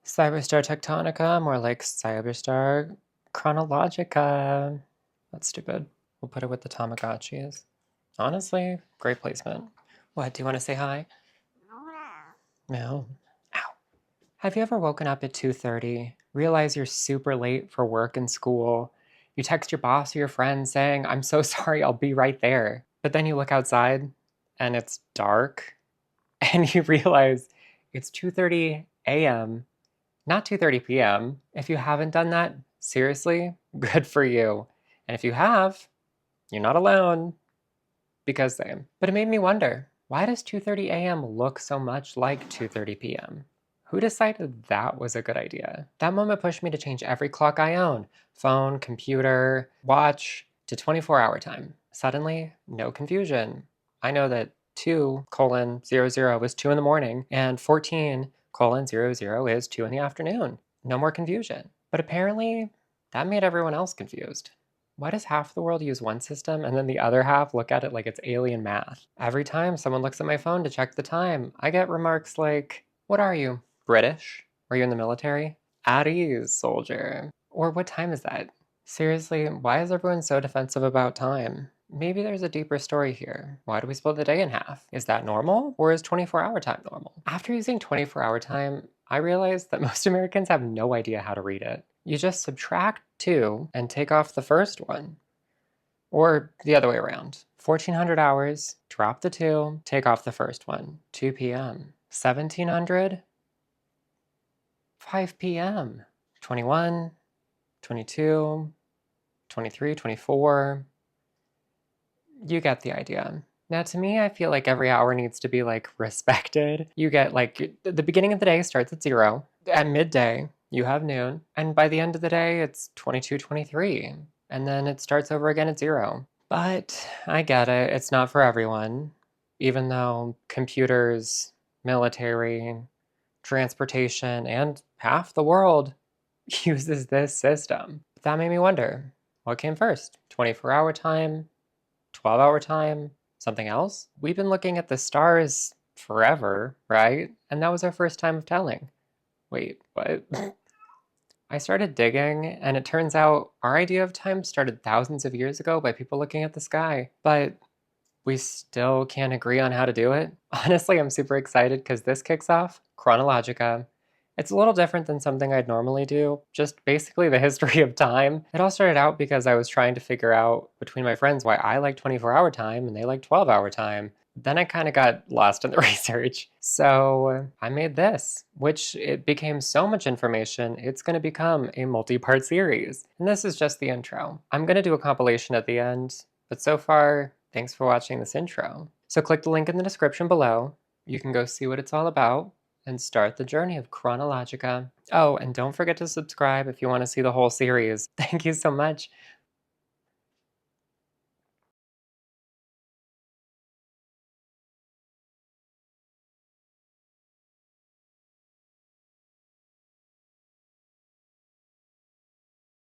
Cyberstar Tectonica, more like Cyberstar Chronologica. That's stupid. We'll put it with the Tamagotchis. Honestly, great placement. What, do you want to say hi? No. Ow. Have you ever woken up at 2:30, realize you're super late for work and school? You text your boss or your friend saying, "I'm so sorry, I'll be right there." But then you look outside and it's dark and you realize it's 2:30 a.m., not 2:30 p.m. If you haven't done that, seriously, good for you. And if you have, you're not alone, because same. But it made me wonder, why does 2:30 a.m. look so much like 2:30 p.m.? Who decided that was a good idea? That moment pushed me to change every clock I own, phone, computer, watch, to 24-hour time. Suddenly, no confusion. I know that 2:00 is 2 in the morning and 14:00 is 2 in the afternoon. No more confusion. But apparently, that made everyone else confused. Why does half the world use one system and then the other half look at it like it's alien math? Every time someone looks at my phone to check the time, I get remarks like, "What are you? British? Are you in the military? At ease, soldier." Or "What time is that?" Seriously, why is everyone so defensive about time? Maybe there's a deeper story here. Why do we split the day in half? Is that normal? Or is 24-hour time normal? After using 24-hour time, I realized that most Americans have no idea how to read it. You just subtract 2 and take off the first one. Or the other way around. 1400 hours, drop the 2, take off the first one. 2 p.m. 1700, 5 p.m. 21, 22, 23, 24. You get the idea. Now, to me, I feel like every hour needs to be like respected. You get like the beginning of the day starts at 0. At midday, you have noon. And by the end of the day, it's 22, 23. And then it starts over again at 0. But I get it. It's not for everyone. Even though computers, military, transportation, and half the world uses this system. But that made me wonder, what came first? 24-hour time? 12-hour time? Something else? We've been looking at the stars forever, right? And that was our first time of telling. Wait, what? I started digging, and it turns out our idea of time started thousands of years ago by people looking at the sky. But we still can't agree on how to do it. Honestly, I'm super excited because this kicks off Chronologica. It's a little different than something I'd normally do, just basically the history of time. It all started out because I was trying to figure out between my friends why I like 24-hour time and they like 12-hour time. Then I kind of got lost in the research. So I made this, which it became so much information, it's going to become a multi-part series. And this is just the intro. I'm going to do a compilation at the end, but so far, thanks for watching this intro. So click the link in the description below. You can go see what it's all about and start the journey of Chronologica. Oh, and don't forget to subscribe if you want to see the whole series. Thank you so much.